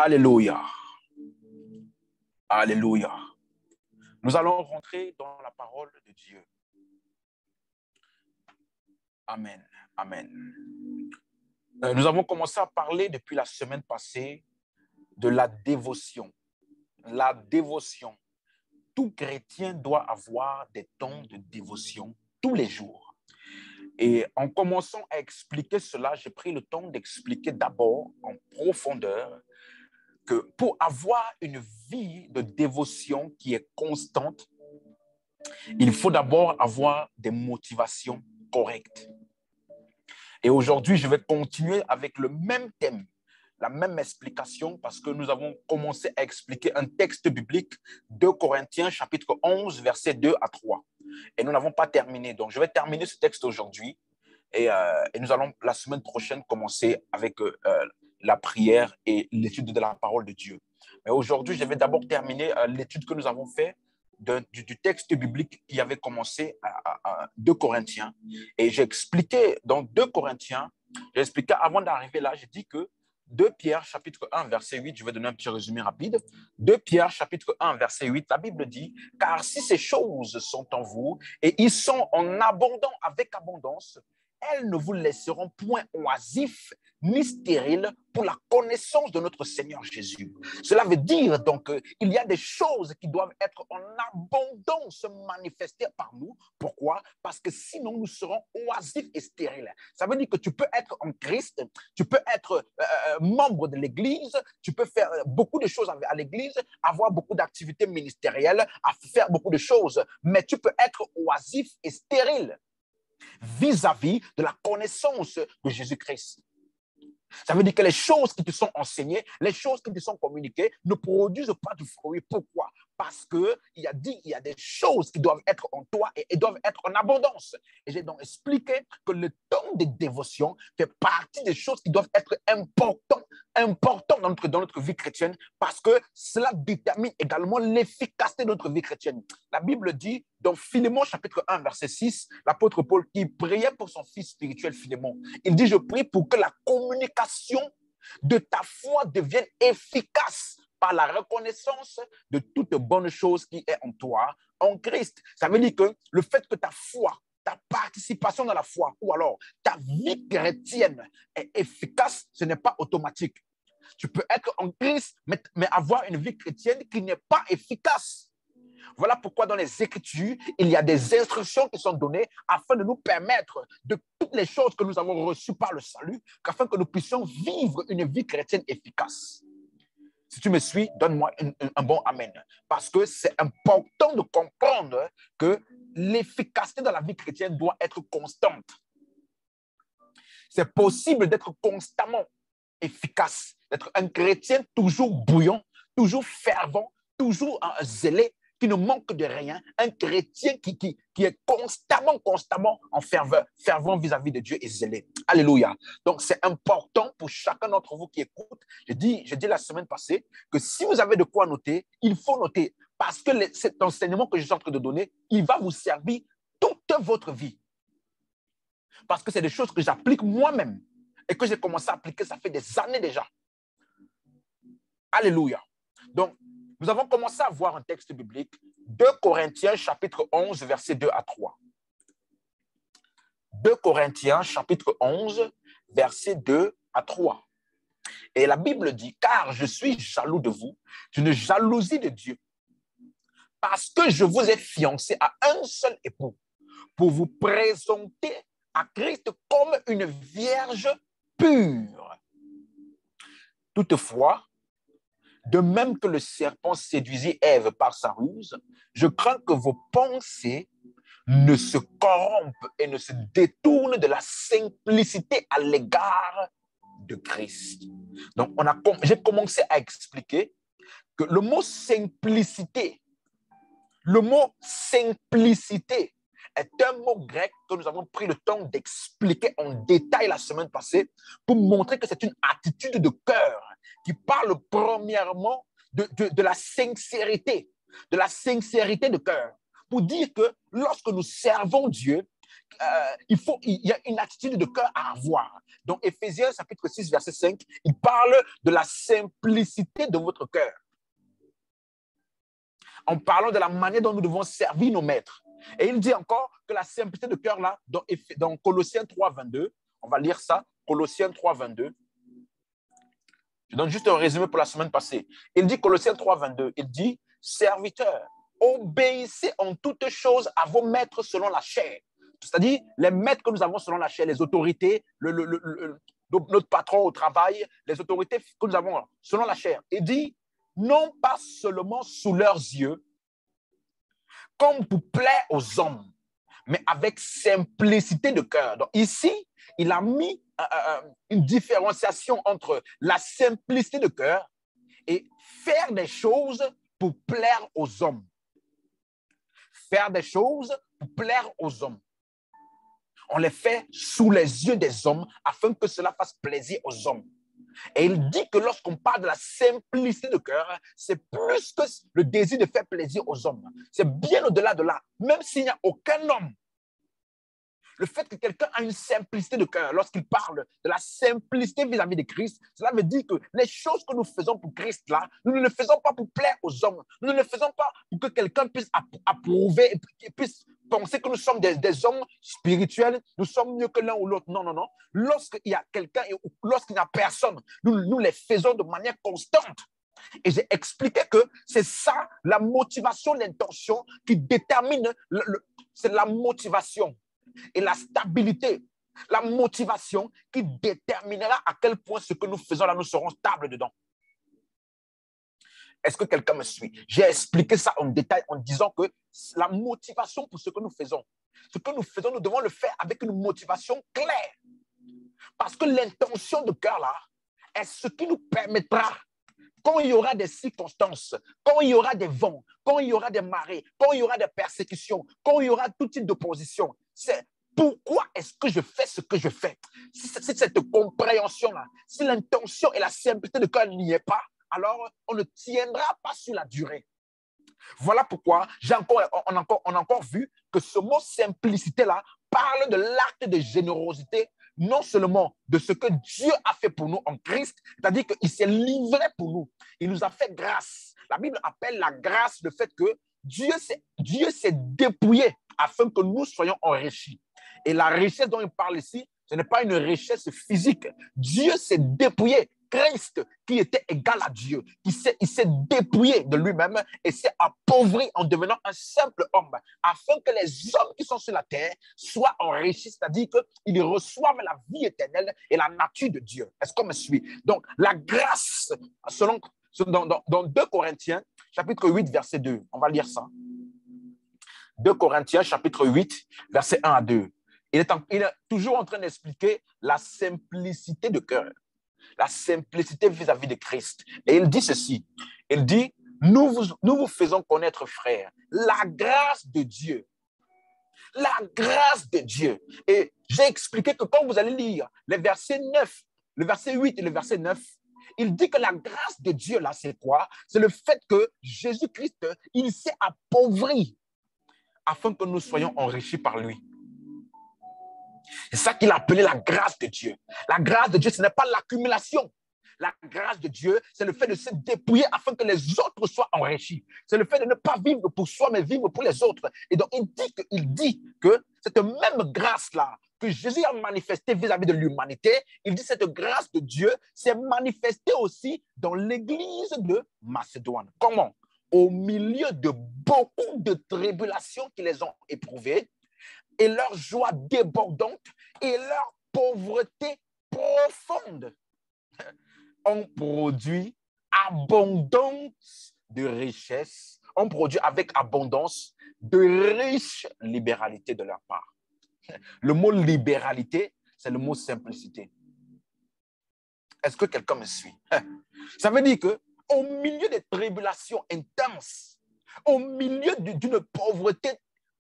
Alléluia. Alléluia. Nous allons rentrer dans la parole de Dieu. Amen. Amen. Nous avons commencé à parler depuis la semaine passée de la dévotion. La dévotion. Tout chrétien doit avoir des temps de dévotion tous les jours. Et en commençant à expliquer cela, j'ai pris le temps d'expliquer d'abord en profondeur que pour avoir une vie de dévotion qui est constante, il faut d'abord avoir des motivations correctes. Et aujourd'hui, je vais continuer avec le même thème, la même explication, parce que nous avons commencé à expliquer un texte biblique, 2 Corinthiens, chapitre 11, versets 2 à 3. Et nous n'avons pas terminé. Donc, je vais terminer ce texte aujourd'hui. Et nous allons la semaine prochaine commencer avec la prière et l'étude de la parole de Dieu. Mais aujourd'hui, je vais d'abord terminer l'étude que nous avons faite du texte biblique qui avait commencé à 2 Corinthiens. Et j'ai expliqué dans 2 Corinthiens, j'ai expliqué avant d'arriver là, j'ai dit que 2 Pierre, chapitre 1, verset 8, je vais donner un petit résumé rapide. 2 Pierre, chapitre 1, verset 8, la Bible dit « Car si ces choses sont en vous et ils sont en abondance, avec abondance, elles ne vous laisseront point oisifs ni stériles pour la connaissance de notre Seigneur Jésus. » Cela veut dire donc qu'il y a des choses qui doivent être en abondance manifestées par nous. Pourquoi? Parce que sinon nous serons oisifs et stériles. Ça veut dire que tu peux être en Christ, tu peux être membre de l'Église, tu peux faire beaucoup de choses à l'Église, avoir beaucoup d'activités ministérielles, faire beaucoup de choses, mais tu peux être oisif et stérile vis-à-vis de la connaissance de Jésus-Christ. Ça veut dire que les choses qui te sont enseignées, les choses qui te sont communiquées ne produisent pas de fruits. Pourquoi? Parce qu'il a dit qu'il y a des choses qui doivent être en toi et doivent être en abondance. Et j'ai donc expliqué que le temps de dévotion fait partie des choses qui doivent être importantes dans notre vie chrétienne parce que cela détermine également l'efficacité de notre vie chrétienne. La Bible dit dans Philémon chapitre 1 verset 6, l'apôtre Paul qui priait pour son fils spirituel Philémon, il dit « Je prie pour que la communication de ta foi devienne efficace par la reconnaissance de toute bonne chose qui est en toi, en Christ. » Ça veut dire que le fait que ta foi, ta participation dans la foi ou alors ta vie chrétienne est efficace, ce n'est pas automatique. Tu peux être en Christ, mais avoir une vie chrétienne qui n'est pas efficace. Voilà pourquoi dans les Écritures, il y a des instructions qui sont données afin de nous permettre de toutes les choses que nous avons reçues par le salut, afin que nous puissions vivre une vie chrétienne efficace. Si tu me suis, donne-moi un bon amen. Parce que c'est important de comprendre que l'efficacité dans la vie chrétienne doit être constante. C'est possible d'être constamment efficace, d'être un chrétien toujours bouillant, toujours fervent, toujours zélé, qui ne manque de rien, un chrétien qui est constamment en fervent vis-à-vis de Dieu et zélé. Alléluia. Donc, c'est important pour chacun d'entre vous qui écoute. J'ai dit la semaine passée que si vous avez de quoi noter, il faut noter parce que cet enseignement que je suis en train de donner, il va vous servir toute votre vie. Parce que c'est des choses que j'applique moi-même et que j'ai commencé à appliquer, ça fait des années déjà. Alléluia. Donc, nous avons commencé à voir un texte biblique, 2 Corinthiens, chapitre 11, versets 2 à 3. 2 Corinthiens, chapitre 11, versets 2 à 3. Et la Bible dit, « Car je suis jaloux de vous, d'une jalousie de Dieu, parce que je vous ai fiancé à un seul époux, pour vous présenter à Christ comme une vierge pure. Toutefois, de même que le serpent séduisit Ève par sa ruse, je crains que vos pensées ne se corrompent et ne se détournent de la simplicité à l'égard de Christ. » Donc, j'ai commencé à expliquer que le mot simplicité est un mot grec que nous avons pris le temps d'expliquer en détail la semaine passée pour montrer que c'est une attitude de cœur qui parle premièrement de la sincérité de cœur. Pour dire que lorsque nous servons Dieu, il y a une attitude de cœur à avoir. dans Éphésiens chapitre 6, verset 5, il parle de la simplicité de votre cœur. En parlant de la manière dont nous devons servir nos maîtres. Et il dit encore que la simplicité de cœur, là, dans Colossiens 3, 22, on va lire ça, Colossiens 3, 22. Je donne juste un résumé pour la semaine passée. Il dit, Colossiens 3, 22, il dit, serviteurs, obéissez en toutes choses à vos maîtres selon la chair. C'est-à-dire, les maîtres que nous avons selon la chair, les autorités, notre patron au travail, les autorités que nous avons selon la chair. Il dit, non pas seulement sous leurs yeux, comme pour plaire aux hommes, mais avec simplicité de cœur. Donc ici, il a mis une différenciation entre la simplicité de cœur et faire des choses pour plaire aux hommes. Faire des choses pour plaire aux hommes. On les fait sous les yeux des hommes afin que cela fasse plaisir aux hommes. Et il dit que lorsqu'on parle de la simplicité de cœur, c'est plus que le désir de faire plaisir aux hommes. C'est bien au-delà de là. Même s'il n'y a aucun homme, le fait que quelqu'un a une simplicité de cœur, lorsqu'il parle de la simplicité vis-à-vis de Christ, cela veut dire que les choses que nous faisons pour Christ, là, nous ne les faisons pas pour plaire aux hommes. Nous ne les faisons pas pour que quelqu'un puisse approuver, puisse penser que nous sommes des hommes spirituels, nous sommes mieux que l'un ou l'autre. Non, non, non. Lorsqu'il y a quelqu'un, lorsqu'il n'y a personne, nous les faisons de manière constante. Et j'ai expliqué que c'est ça, la motivation, l'intention qui détermine, c'est la motivation et la stabilité, la motivation qui déterminera à quel point ce que nous faisons là, nous serons stables dedans. Est-ce que quelqu'un me suit? J'ai expliqué ça en détail en disant que la motivation pour ce que nous faisons, nous devons le faire avec une motivation claire. Parce que l'intention de cœur là est ce qui nous permettra, quand il y aura des circonstances, quand il y aura des vents, quand il y aura des marées, quand il y aura des persécutions, quand il y aura tout type d'opposition, c'est pourquoi est-ce que je fais ce que je fais? Si cette compréhension-là, si l'intention et la simplicité de cœur n'y est pas, alors on ne tiendra pas sur la durée. Voilà pourquoi on a encore vu que ce mot simplicité-là parle de l'acte de générosité, non seulement de ce que Dieu a fait pour nous en Christ, c'est-à-dire qu'il s'est livré pour nous. Il nous a fait grâce. La Bible appelle la grâce le fait que Dieu s'est dépouillé afin que nous soyons enrichis. Et la richesse dont il parle ici, ce n'est pas une richesse physique. Dieu s'est dépouillé. Christ, qui était égal à Dieu, il s'est dépouillé de lui-même et s'est appauvri en devenant un simple homme, afin que les hommes qui sont sur la terre soient enrichis, c'est-à-dire qu'ils reçoivent la vie éternelle et la nature de Dieu. Est-ce qu'on me suit? Donc, la grâce, dans 2 Corinthiens, chapitre 8, verset 2, on va lire ça. 2 Corinthiens, chapitre 8, verset 1 à 2. Il est toujours en train d'expliquer la simplicité de cœur. La simplicité vis-à-vis de Christ. Et il dit ceci, il dit, nous vous faisons connaître, frères, la grâce de Dieu. La grâce de Dieu. Et j'ai expliqué que quand vous allez lire les versets 9, le verset 8 et le verset 9, il dit que la grâce de Dieu, là, c'est quoi? C'est le fait que Jésus-Christ, il s'est appauvri afin que nous soyons enrichis par lui. C'est ça qu'il a appelé la grâce de Dieu. La grâce de Dieu, ce n'est pas l'accumulation. La grâce de Dieu, c'est le fait de se dépouiller afin que les autres soient enrichis. C'est le fait de ne pas vivre pour soi, mais vivre pour les autres. Et donc, il dit que cette même grâce-là que Jésus a manifestée vis-à-vis de l'humanité, il dit que cette grâce de Dieu s'est manifestée aussi dans l'église de Macédoine. Comment? Au milieu de beaucoup de tribulations qui les ont éprouvées, et leur joie débordante et leur pauvreté profonde ont produit abondance de richesse, ont produit avec abondance de riche libéralité de leur part. Le mot libéralité, c'est le mot simplicité. Est-ce que quelqu'un me suit? Ça veut dire qu'au milieu des tribulations intenses, au milieu d'une pauvreté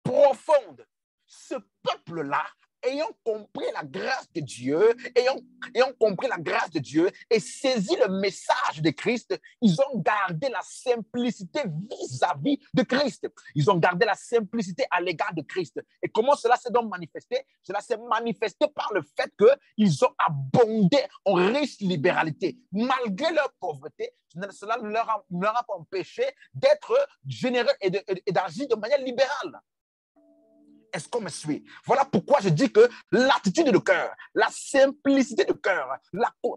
profonde, ce peuple-là ayant compris la grâce de Dieu, ayant compris la grâce de Dieu et saisi le message de Christ, ils ont gardé la simplicité vis-à-vis de Christ. Ils ont gardé la simplicité à l'égard de Christ. Et comment cela s'est donc manifesté? Cela s'est manifesté par le fait qu'ils ont abondé en riche libéralité. Malgré leur pauvreté, cela ne leur a pas empêché d'être généreux et d'agir de manière libérale. Est-ce qu'on me suit? Voilà pourquoi je dis que l'attitude de cœur, la simplicité de cœur,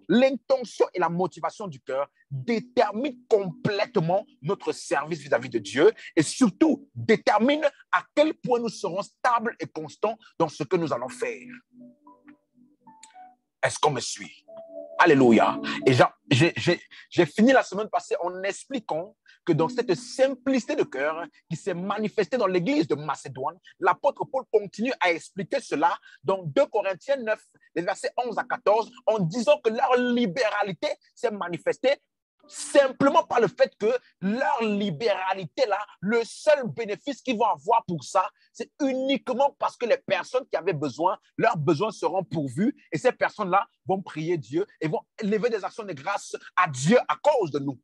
l'intention et la motivation du cœur déterminent complètement notre service vis-à-vis de Dieu et surtout déterminent à quel point nous serons stables et constants dans ce que nous allons faire. Est-ce qu'on me suit? Alléluia. Et j'ai fini la semaine passée en expliquant que dans cette simplicité de cœur qui s'est manifestée dans l'église de Macédoine, l'apôtre Paul continue à expliquer cela dans 2 Corinthiens 9, les versets 11 à 14, en disant que leur libéralité s'est manifestée simplement par le fait que leur libéralité là, le seul bénéfice qu'ils vont avoir pour ça, c'est uniquement parce que les personnes qui avaient besoin, leurs besoins seront pourvus et ces personnes-là vont prier Dieu et vont lever des actions de grâce à Dieu à cause de nous.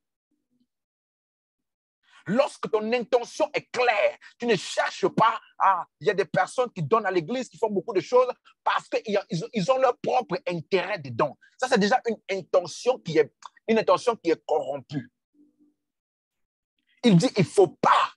Lorsque ton intention est claire, tu ne cherches pas à... Il y a des personnes qui donnent à l'église, qui font beaucoup de choses parce qu'ils ont leur propre intérêt dedans. Ça, c'est déjà une intention qui est corrompue. Il dit, il ne faut pas,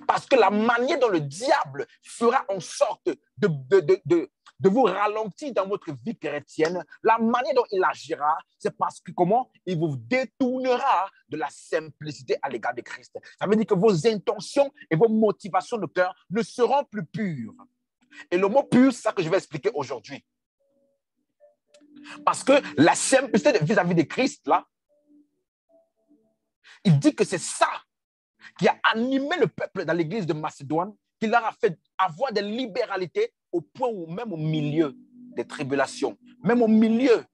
parce que la manière dont le diable fera en sorte de vous ralentir dans votre vie chrétienne, la manière dont il agira, c'est parce que comment? Il vous détournera de la simplicité à l'égard de Christ. Ça veut dire que vos intentions et vos motivations de cœur ne seront plus pures. Et le mot pur, c'est ça que je vais expliquer aujourd'hui. Parce que la simplicité vis-à-vis de Christ, là, il dit que c'est ça qui a animé le peuple dans l'église de Macédoine, qui leur a fait avoir des libéralités au point où même au milieu des tribulations, même au milieu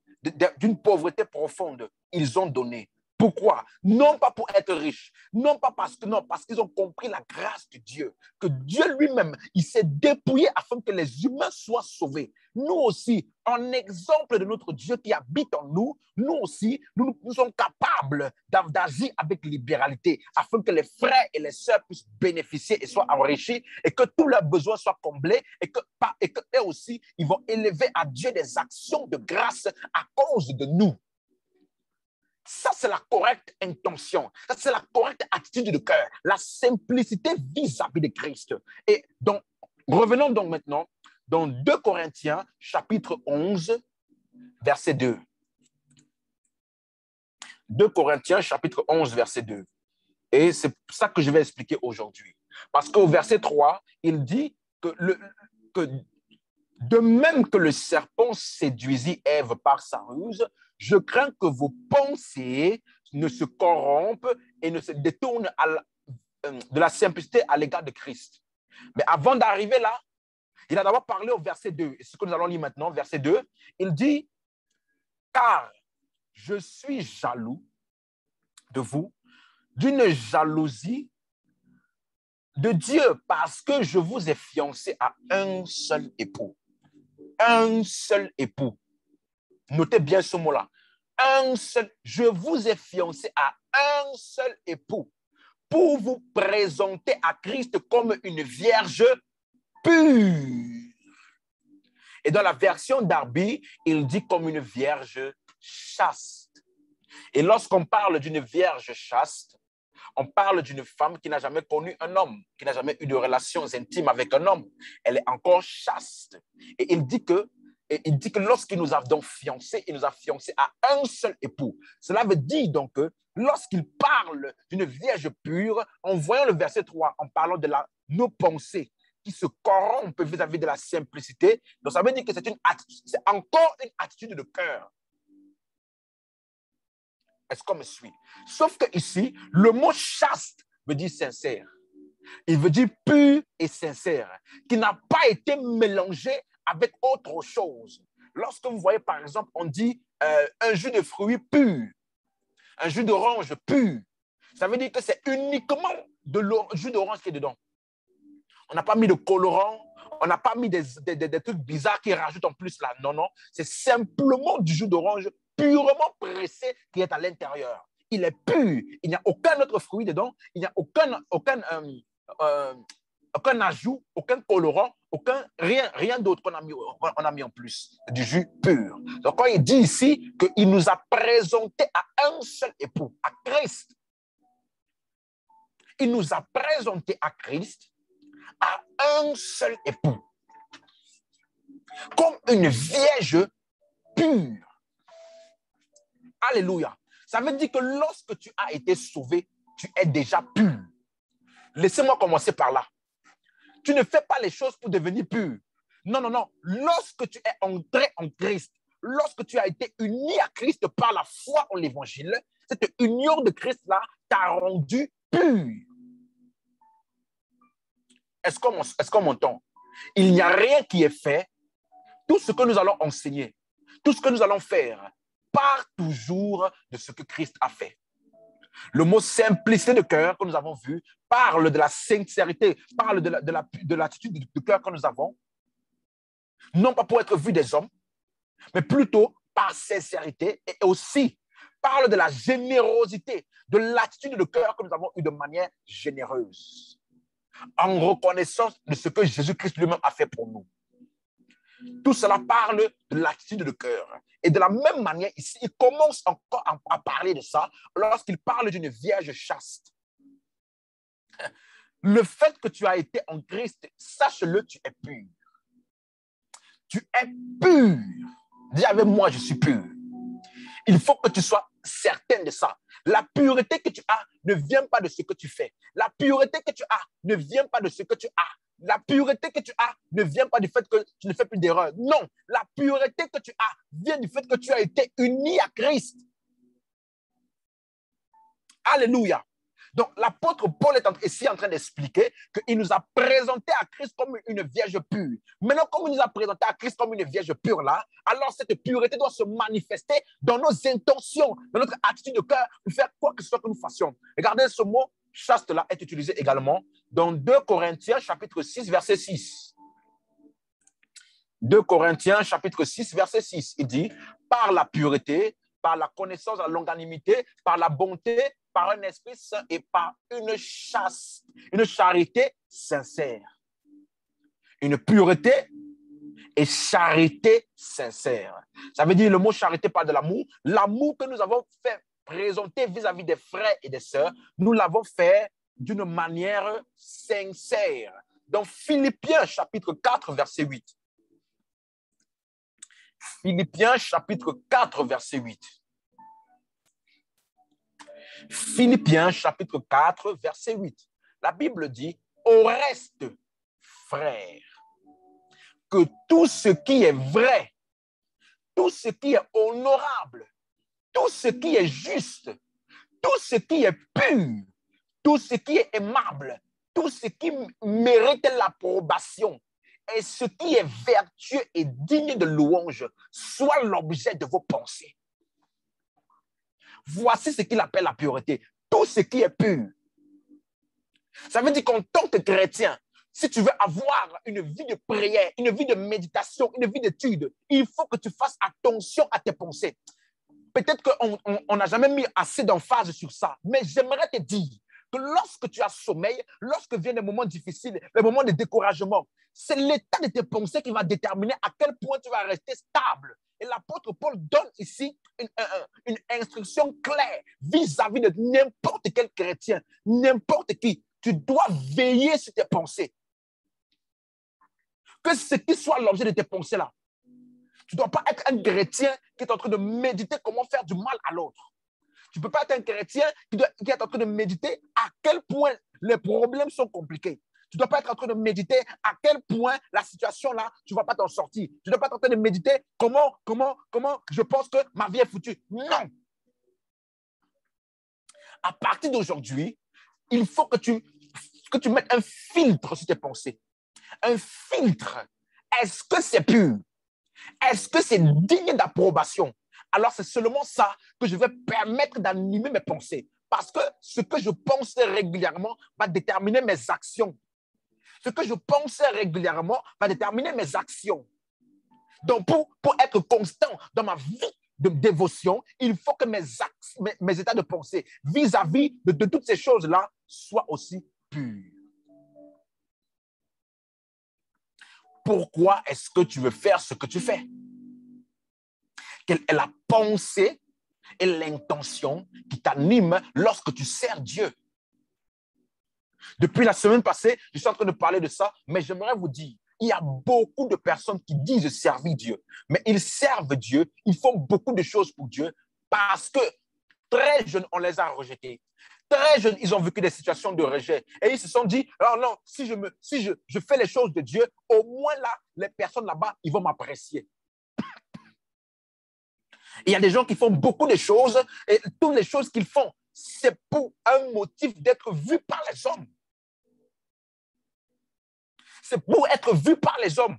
d'une pauvreté profonde, ils ont donné. Pourquoi? Non pas pour être riches, non pas parce qu'ils ont compris la grâce de Dieu, que Dieu lui-même, il s'est dépouillé afin que les humains soient sauvés. Nous aussi, en exemple de notre Dieu qui habite en nous, nous aussi, nous sommes capables d'agir avec libéralité afin que les frères et les sœurs puissent bénéficier et soient enrichis et que tous leurs besoins soient comblés et que eux aussi, ils vont élever à Dieu des actions de grâce à cause de nous. Ça, c'est la correcte intention. Ça, c'est la correcte attitude de cœur. La simplicité vis-à-vis de Christ. Et donc, revenons donc maintenant dans 2 Corinthiens, chapitre 11, verset 2. 2 Corinthiens, chapitre 11, verset 2. Et c'est ça que je vais expliquer aujourd'hui. Parce qu'au verset 3, il dit que de même que le serpent séduisit Ève par sa ruse, je crains que vos pensées ne se corrompent et ne se détournent de la simplicité à l'égard de Christ. Mais avant d'arriver là, il a d'abord parlé au verset 2. Et ce que nous allons lire maintenant, verset 2, il dit, « Car je suis jaloux de vous, d'une jalousie de Dieu, parce que je vous ai fiancé à un seul époux. » Un seul époux. Notez bien ce mot-là. Un seul. Je vous ai fiancé à un seul époux pour vous présenter à Christ comme une vierge pure. Et dans la version Darby, il dit comme une vierge chaste. Et lorsqu'on parle d'une vierge chaste, on parle d'une femme qui n'a jamais connu un homme, qui n'a jamais eu de relations intimes avec un homme. Elle est encore chaste. Et il dit que lorsqu'il nous a donc fiancés, il nous a fiancés à un seul époux. Cela veut dire donc que lorsqu'il parle d'une vierge pure, en voyant le verset 3, en parlant de nos pensées qui se corrompent vis-à-vis de la simplicité, donc ça veut dire que c'est encore une attitude de cœur. Est-ce qu'on me suit? Sauf que ici, le mot chaste veut dire sincère. Il veut dire pur et sincère, qui n'a pas été mélangé avec autre chose. Lorsque vous voyez, par exemple, on dit un jus de fruits pur, un jus d'orange pur, ça veut dire que c'est uniquement jus d'orange qui est dedans. On n'a pas mis de colorant, On n'a pas mis des trucs bizarres qui rajoutent en plus là. Non, non. C'est simplement du jus d'orange purement pressé qui est à l'intérieur. Il est pur. Il n'y a aucun autre fruit dedans. Il n'y a aucun ajout, aucun colorant, rien d'autre qu'on a mis en plus. Du jus pur. Donc, quand il dit ici qu'il nous a présenté à un seul époux, à Christ. Il nous a présenté à Christ, à un seul époux, comme une vierge pure. Alléluia. Ça veut dire que lorsque tu as été sauvé, tu es déjà pur. Laissez-moi commencer par là. Tu ne fais pas les choses pour devenir pur. Non, non, non. Lorsque tu es entré en Christ, lorsque tu as été uni à Christ par la foi en l'évangile, cette union de Christ-là t'a rendu pur. Est-ce qu'on m'entend? Il n'y a rien qui est fait. Tout ce que nous allons enseigner, tout ce que nous allons faire, part toujours de ce que Christ a fait. Le mot simplicité de cœur que nous avons vu parle de la sincérité, parle de l'attitude de cœur que nous avons, non pas pour être vu des hommes, mais plutôt par sincérité, et aussi parle de la générosité, de l'attitude de cœur que nous avons eue de manière généreuse, en reconnaissance de ce que Jésus-Christ lui-même a fait pour nous. Tout cela parle de l'attitude de cœur. Et de la même manière, ici, il commence encore à parler de ça lorsqu'il parle d'une vierge chaste. Le fait que tu as été en Christ, sache-le, tu es pur. Tu es pur. Dis avec moi, je suis pur. Il faut que tu sois certain de ça. La pureté que tu as ne vient pas de ce que tu fais. La pureté que tu as ne vient pas de ce que tu as. La pureté que tu as ne vient pas du fait que tu ne fais plus d'erreur. Non, la pureté que tu as vient du fait que tu as été uni à Christ. Alléluia. Donc, l'apôtre Paul est ici en train d'expliquer qu'il nous a présenté à Christ comme une vierge pure. Maintenant, comme il nous a présenté à Christ comme une vierge pure là, alors cette pureté doit se manifester dans nos intentions, dans notre attitude de cœur, pour faire quoi que ce soit que nous fassions. Regardez, ce mot chaste là est utilisé également dans 2 Corinthiens chapitre 6, verset 6. 2 Corinthiens chapitre 6, verset 6. Il dit, par la pureté, par la connaissance de la longanimité, par la bonté, par un esprit saint et par une charité sincère. Une pureté et charité sincère. Ça veut dire, le mot charité parle de l'amour. L'amour que nous avons fait présenter vis-à-vis des frères et des sœurs, nous l'avons fait d'une manière sincère. Dans Philippiens chapitre 4, verset 8. Philippiens chapitre 4, verset 8. Philippiens chapitre 4, verset 8. La Bible dit, au reste, frères, que tout ce qui est vrai, tout ce qui est honorable, tout ce qui est juste, tout ce qui est pur, tout ce qui est aimable, tout ce qui mérite l'approbation et ce qui est vertueux et digne de louange soit l'objet de vos pensées. Voici ce qu'il appelle la pureté. Tout ce qui est pur. Ça veut dire qu'en tant que chrétien, si tu veux avoir une vie de prière, une vie de méditation, une vie d'étude, il faut que tu fasses attention à tes pensées. Peut-être qu'on n'a jamais mis assez d'emphase sur ça, mais j'aimerais te dire que lorsque tu as sommeil, lorsque viennent des moments difficiles, les moments de découragement, c'est l'état de tes pensées qui va déterminer à quel point tu vas rester stable. Et l'apôtre Paul donne ici une instruction claire vis-à-vis de n'importe quel chrétien, n'importe qui. Tu dois veiller sur tes pensées. Que ce qui soit l'objet de tes pensées-là. Tu ne dois pas être un chrétien qui est en train de méditer comment faire du mal à l'autre. Tu ne peux pas être un chrétien qui est en train de méditer à quel point les problèmes sont compliqués. Tu ne dois pas être en train de méditer à quel point la situation là, tu ne vas pas t'en sortir. Tu ne dois pas être en train de méditer comment je pense que ma vie est foutue. Non. À partir d'aujourd'hui, il faut que tu mettes un filtre sur tes pensées. Un filtre. Est-ce que c'est pur? Est-ce que c'est digne d'approbation? Alors, c'est seulement ça que je vais permettre d'animer mes pensées. Parce que ce que je pense régulièrement va déterminer mes actions. Ce que je pense régulièrement va déterminer mes actions. Donc, pour être constant dans ma vie de dévotion, il faut que mes états de pensée vis-à-vis de toutes ces choses-là soient aussi purs. Pourquoi est-ce que tu veux faire ce que tu fais? Quelle est la pensée et l'intention qui t'animent lorsque tu sers Dieu? Depuis la semaine passée, je suis en train de parler de ça, mais j'aimerais vous dire, il y a beaucoup de personnes qui disent servir Dieu, mais ils servent Dieu, ils font beaucoup de choses pour Dieu parce que très jeunes, on les a rejetés. Très jeunes, ils ont vécu des situations de rejet et ils se sont dit, alors non, si je fais les choses de Dieu, au moins là, les personnes là-bas, ils vont m'apprécier. Il y a des gens qui font beaucoup de choses et toutes les choses qu'ils font, c'est pour un motif d'être vu par les hommes. C'est pour être vu par les hommes.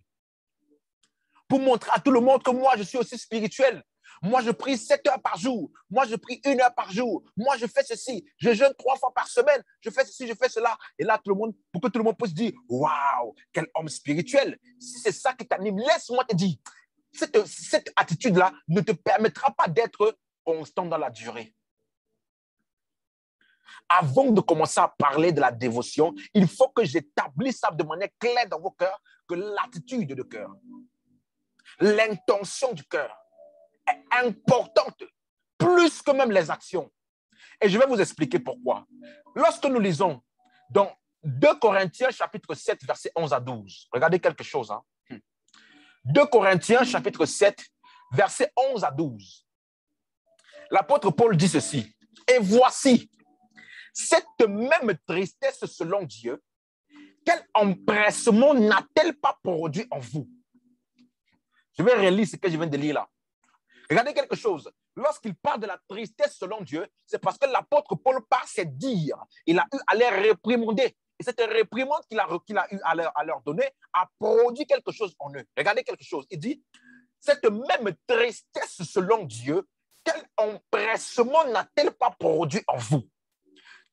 Pour montrer à tout le monde que moi, je suis aussi spirituel. Moi, je prie 7 heures par jour. Moi, je prie 1 heure par jour. Moi, je fais ceci. Je jeûne 3 fois par semaine. Je fais ceci, je fais cela. Et là, tout le monde, pour que tout le monde puisse dire, waouh, quel homme spirituel. Si c'est ça qui t'anime, laisse-moi te dire, cette attitude-là ne te permettra pas d'être constant dans la durée. Avant de commencer à parler de la dévotion, il faut que j'établisse ça de manière claire dans vos cœurs, que l'attitude de cœur, l'intention du cœur est importante, plus que même les actions. Et je vais vous expliquer pourquoi. Lorsque nous lisons dans 2 Corinthiens chapitre 7, versets 11 à 12, regardez quelque chose. 2 Corinthiens chapitre 7, versets 11 à 12. L'apôtre Paul dit ceci, « Et voici, cette même tristesse selon Dieu, quel empressement n'a-t-elle pas produit en vous? » Je vais relire ce que je viens de lire là. Regardez quelque chose. Lorsqu'il parle de la tristesse selon Dieu, c'est parce que l'apôtre Paul, par ses dires, il a eu à les réprimander. Et cette réprimande qu'il a eu à leur donner a produit quelque chose en eux. Regardez quelque chose. Il dit, cette même tristesse selon Dieu, quel empressement n'a-t-elle pas produit en vous?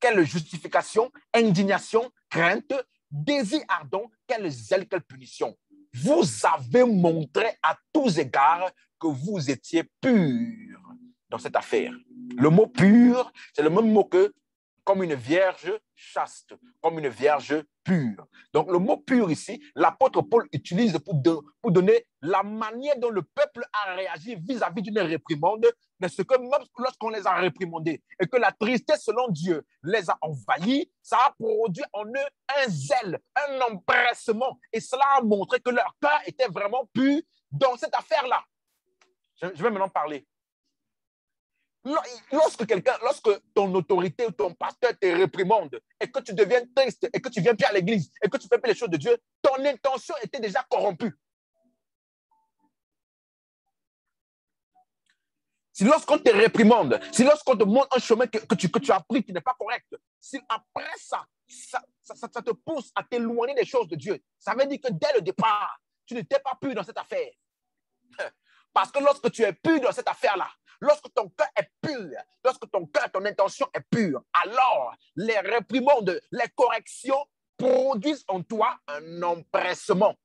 Quelle justification, indignation, crainte, désir ardent, quelle zèle, quelle punition. Vous avez montré à tous égards que vous étiez purs dans cette affaire. Le mot pur, c'est le même mot que comme une vierge chaste, comme une vierge pure. Donc le mot pur ici, l'apôtre Paul utilise pour donner la manière dont le peuple a réagi vis-à-vis d'une réprimande, mais ce que même lorsqu'on les a réprimandés et que la tristesse selon Dieu les a envahis, ça a produit en eux un zèle, un empressement, et cela a montré que leur cœur était vraiment pur dans cette affaire-là. Je vais maintenant parler. Lorsque ton autorité ou ton pasteur te réprimande et que tu deviens triste et que tu viens plus à l'église et que tu fais plus les choses de Dieu, ton intention était déjà corrompue. Si lorsqu'on te réprimande, si lorsqu'on te montre un chemin que tu as pris qui n'est pas correct, si après ça te pousse à t'éloigner des choses de Dieu, ça veut dire que dès le départ, tu n'étais pas pur dans cette affaire. Parce que lorsque tu es pur dans cette affaire-là, lorsque ton cœur est pur, lorsque ton cœur, ton intention est pure, alors les réprimandes, les corrections produisent en toi un empressement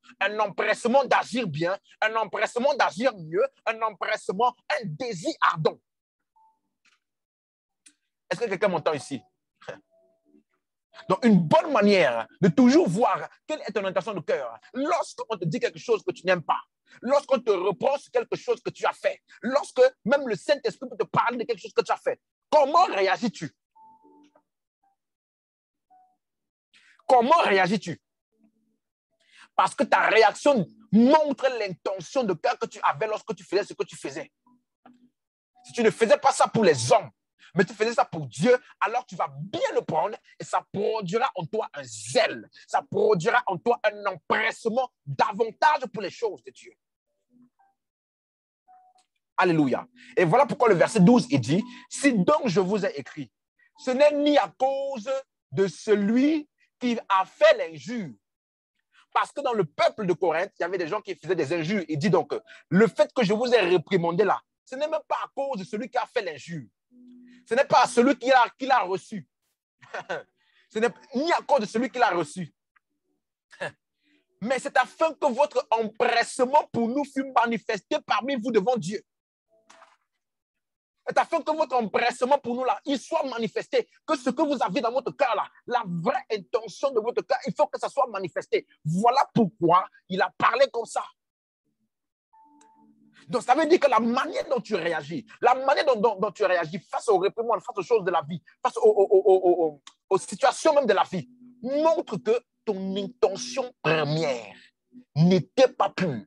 d'agir bien, un empressement d'agir mieux, un empressement, un désir ardent. Est-ce que quelqu'un m'entend ici? Donc, une bonne manière de toujours voir quelle est ton intention de cœur. Lorsqu'on te dit quelque chose que tu n'aimes pas, lorsqu'on te reproche quelque chose que tu as fait, lorsque même le Saint-Esprit peut te parler de quelque chose que tu as fait, comment réagis-tu? Comment réagis-tu? Parce que ta réaction montre l'intention de cœur que tu avais lorsque tu faisais ce que tu faisais. Si tu ne faisais pas ça pour les hommes, mais tu faisais ça pour Dieu, alors tu vas bien le prendre et ça produira en toi un zèle. Ça produira en toi un empressement davantage pour les choses de Dieu. Alléluia. Et voilà pourquoi le verset 12, il dit, « Si donc je vous ai écrit, ce n'est ni à cause de celui qui a fait l'injure. » Parce que dans le peuple de Corinthe, il y avait des gens qui faisaient des injures. Il dit donc, le fait que je vous ai réprimandé là, ce n'est même pas à cause de celui qui a fait l'injure. Ce n'est pas à celui qui l'a reçu. Ce n'est ni à cause de celui qui l'a reçu. Mais c'est afin que votre empressement pour nous fût manifesté parmi vous devant Dieu. C'est afin que votre empressement pour nous, là, il soit manifesté. Que ce que vous avez dans votre cœur, là, la vraie intention de votre cœur, il faut que ça soit manifesté. Voilà pourquoi il a parlé comme ça. Donc, ça veut dire que la manière dont tu réagis, la manière dont tu réagis face aux réprimandes, face aux choses de la vie, face aux situations même de la vie, montre que ton intention première n'était pas pure.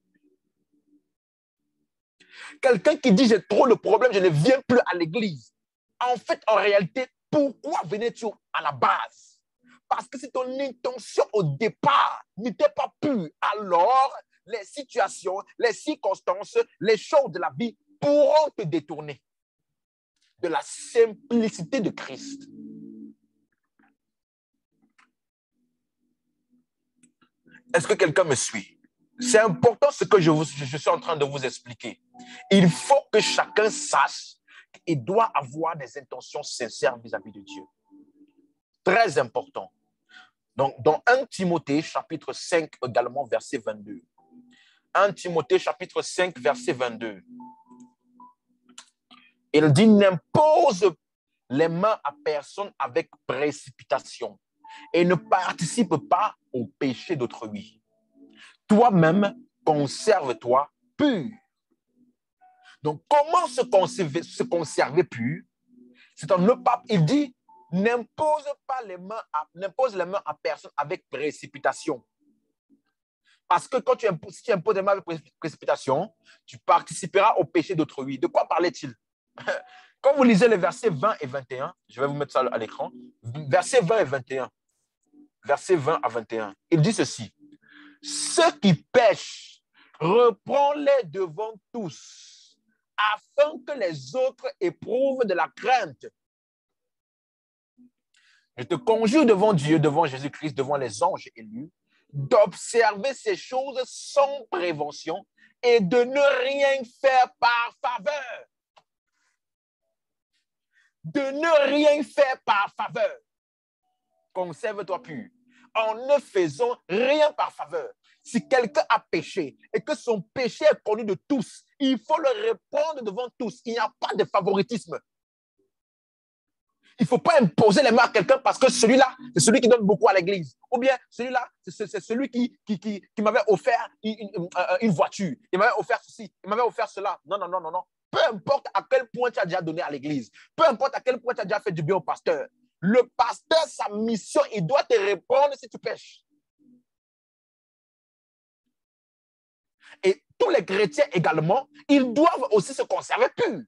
Quelqu'un qui dit j'ai trop de problèmes, je ne viens plus à l'église. En fait, en réalité, pourquoi venais-tu à la base? Parce que si ton intention au départ n'était pas pure, alors les situations, les circonstances, les choses de la vie pourront te détourner de la simplicité de Christ. Est-ce que quelqu'un me suit? C'est important ce que je suis en train de vous expliquer. Il faut que chacun sache qu'il doit avoir des intentions sincères vis-à-vis de Dieu. Très important. Donc, dans 1 Timothée, chapitre 5, également, verset 22. 1 Timothée, chapitre 5, verset 22. Il dit, n'impose les mains à personne avec précipitation et ne participe pas au péché d'autrui. Toi-même, conserve-toi pur. Donc, comment se conserver pur? C'est en ne pas, il dit, n'impose les mains à personne avec précipitation. Parce que quand si tu imposes les mains avec précipitation, tu participeras au péché d'autrui. De quoi parlait-il? Quand vous lisez les versets 20 et 21, je vais vous mettre ça à l'écran, versets 20 et 21, versets 20 à 21, il dit ceci. Ceux qui pêchent, reprends-les devant tous, afin que les autres éprouvent de la crainte. Je te conjure devant Dieu, devant Jésus-Christ, devant les anges élus, d'observer ces choses sans prévention et de ne rien faire par faveur. De ne rien faire par faveur. Conserve-toi pur. En ne faisant rien par faveur. Si quelqu'un a péché et que son péché est connu de tous, il faut le répondre devant tous. Il n'y a pas de favoritisme. Il ne faut pas imposer les mains à quelqu'un parce que celui-là, c'est celui qui donne beaucoup à l'église. Ou bien celui-là, c'est celui qui m'avait offert une voiture. Il m'avait offert ceci, il m'avait offert cela. Non, non, non, non, non. Peu importe à quel point tu as déjà donné à l'église. Peu importe à quel point tu as déjà fait du bien au pasteur. Le pasteur, sa mission, il doit te répondre si tu pêches. Et tous les chrétiens également, ils doivent aussi se conserver purs.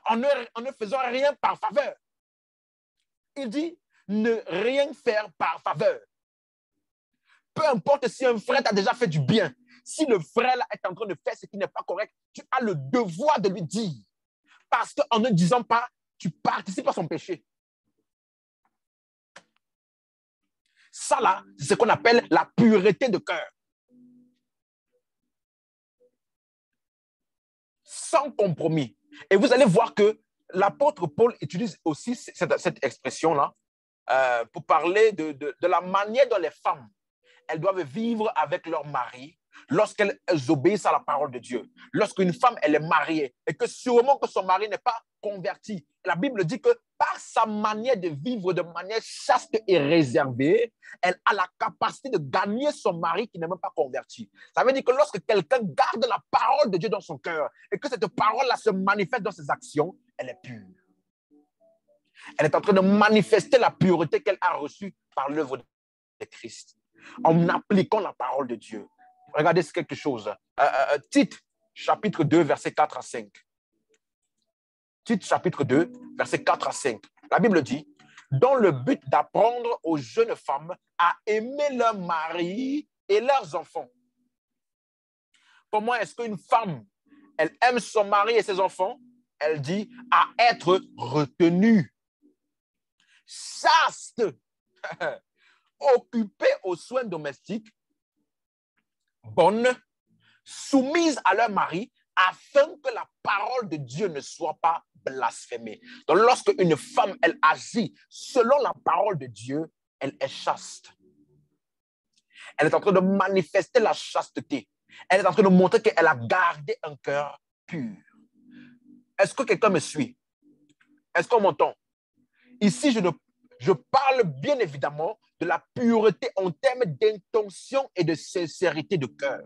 En ne faisant rien par faveur. Il dit, ne rien faire par faveur. Peu importe si un frère t'a déjà fait du bien, si le frère là est en train de faire ce qui n'est pas correct, tu as le devoir de lui dire. Parce qu'en ne disant pas, tu participes à son péché. Ça là, c'est ce qu'on appelle la pureté de cœur. Sans compromis. Et vous allez voir que l'apôtre Paul utilise aussi cette expression-là pour parler de la manière dont les femmes, elles doivent vivre avec leur mari lorsqu'elles obéissent à la parole de Dieu. Lorsqu'une femme, elle est mariée et que sûrement que son mari n'est pas converti. La Bible dit que par sa manière de vivre de manière chaste et réservée, elle a la capacité de gagner son mari qui n'est même pas converti. Ça veut dire que lorsque quelqu'un garde la parole de Dieu dans son cœur et que cette parole-là se manifeste dans ses actions, elle est pure. Elle est en train de manifester la pureté qu'elle a reçue par l'œuvre de Christ, en appliquant la parole de Dieu. Regardez quelque chose. Tite, chapitre 2, versets 4 à 5. Tite, chapitre 2, versets 4 à 5. La Bible dit, dans le but d'apprendre aux jeunes femmes à aimer leur mari et leurs enfants. Comment est-ce qu'une femme, elle aime son mari et ses enfants? Elle dit à être retenue, chaste, occupée aux soins domestiques, bonne, soumise à leur mari, afin que la parole de Dieu ne soit pas blasphémée. Donc, lorsque une femme, elle agit selon la parole de Dieu, elle est chaste. Elle est en train de manifester la chasteté. Elle est en train de montrer qu'elle a gardé un cœur pur. Est-ce que quelqu'un me suit? Est-ce qu'on m'entend? Ici, je parle bien évidemment de la pureté en termes d'intention et de sincérité de cœur.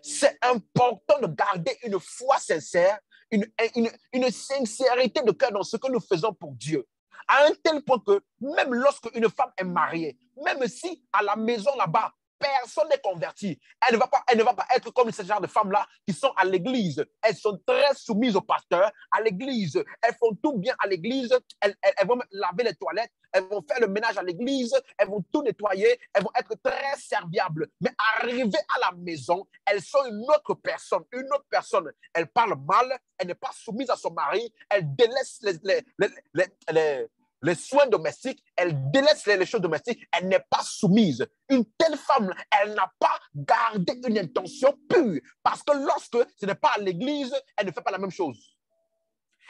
C'est important de garder une foi sincère, une sincérité de cœur dans ce que nous faisons pour Dieu. À un tel point que même lorsque une femme est mariée, même si à la maison là-bas, personne n'est converti. Elle ne va pas être comme ce genre de femmes-là qui sont à l'église. Elles sont très soumises au pasteur, à l'église. Elles font tout bien à l'église. Elles vont laver les toilettes. Elles vont faire le ménage à l'église. Elles vont tout nettoyer. Elles vont être très serviables. Mais arrivées à la maison, elles sont une autre personne. Une autre personne. Elle parle mal. Elle n'est pas soumise à son mari. Elle délaisse les soins domestiques, elle délaisse les choses domestiques, elle n'est pas soumise. Une telle femme, elle n'a pas gardé une intention pure. Parce que lorsque ce n'est pas à l'église, elle ne fait pas la même chose.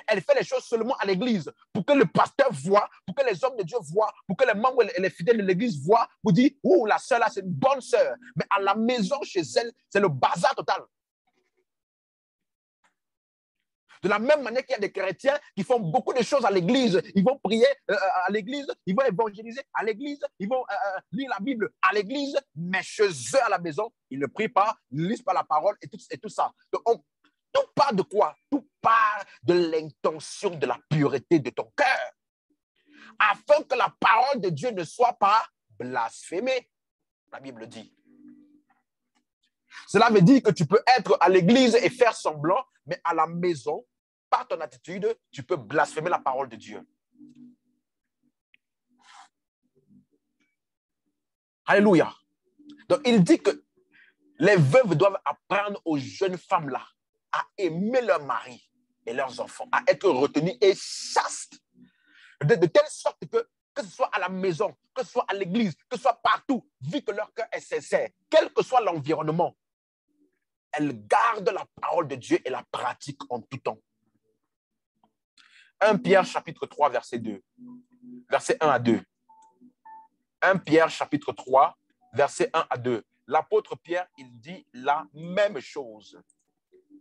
Elle fait les choses seulement à l'église pour que le pasteur voit, pour que les hommes de Dieu voient, pour que les membres et les fidèles de l'église voient, pour dire, oh, la sœur là, c'est une bonne sœur. Mais à la maison, chez elle, c'est le bazar total. De la même manière qu'il y a des chrétiens qui font beaucoup de choses à l'église. Ils vont prier à l'église, ils vont évangéliser à l'église, ils vont lire la Bible à l'église, mais chez eux à la maison, ils ne prient pas, ils ne lisent pas la parole et tout ça. Donc, tout part de quoi? Tout part de l'intention de la pureté de ton cœur. Afin que la parole de Dieu ne soit pas blasphémée. La Bible dit. Cela veut dire que tu peux être à l'église et faire semblant, mais à la maison, par ton attitude, tu peux blasphémer la parole de Dieu. Alléluia. Donc, il dit que les veuves doivent apprendre aux jeunes femmes-là à aimer leur mari et leurs enfants, à être retenues et chastes. De telle sorte que ce soit à la maison, que ce soit à l'église, que ce soit partout, vu que leur cœur est sincère, quel que soit l'environnement, elles gardent la parole de Dieu et la pratiquent en tout temps. 1 Pierre chapitre 3, verset 2. Verset 1 à 2. 1 Pierre chapitre 3, verset 1 à 2. L'apôtre Pierre, il dit la même chose.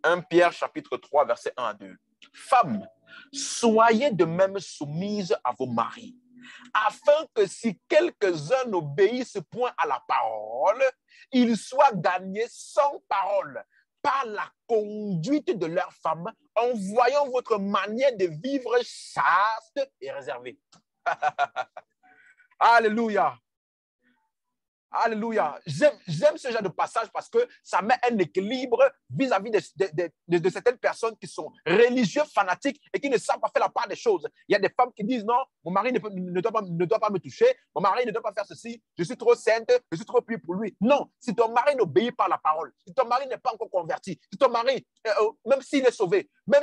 1 Pierre chapitre 3, verset 1 à 2. Femmes, soyez de même soumises à vos maris, afin que si quelques-uns n'obéissent point à la parole, ils soient gagnés sans parole par la conduite de leurs femmes, en voyant votre manière de vivre chaste et réservée. Alléluia. Alléluia. J'aime ce genre de passage parce que ça met un équilibre vis-à-vis de certaines personnes qui sont religieux, fanatiques et qui ne savent pas faire la part des choses. Il y a des femmes qui disent non, mon mari ne doit pas me toucher, mon mari ne doit pas faire ceci, je suis trop sainte, je suis trop pure pour lui. Non, si ton mari n'obéit pas à la parole, si ton mari n'est pas encore converti, si ton mari, même s'il est sauvé, mais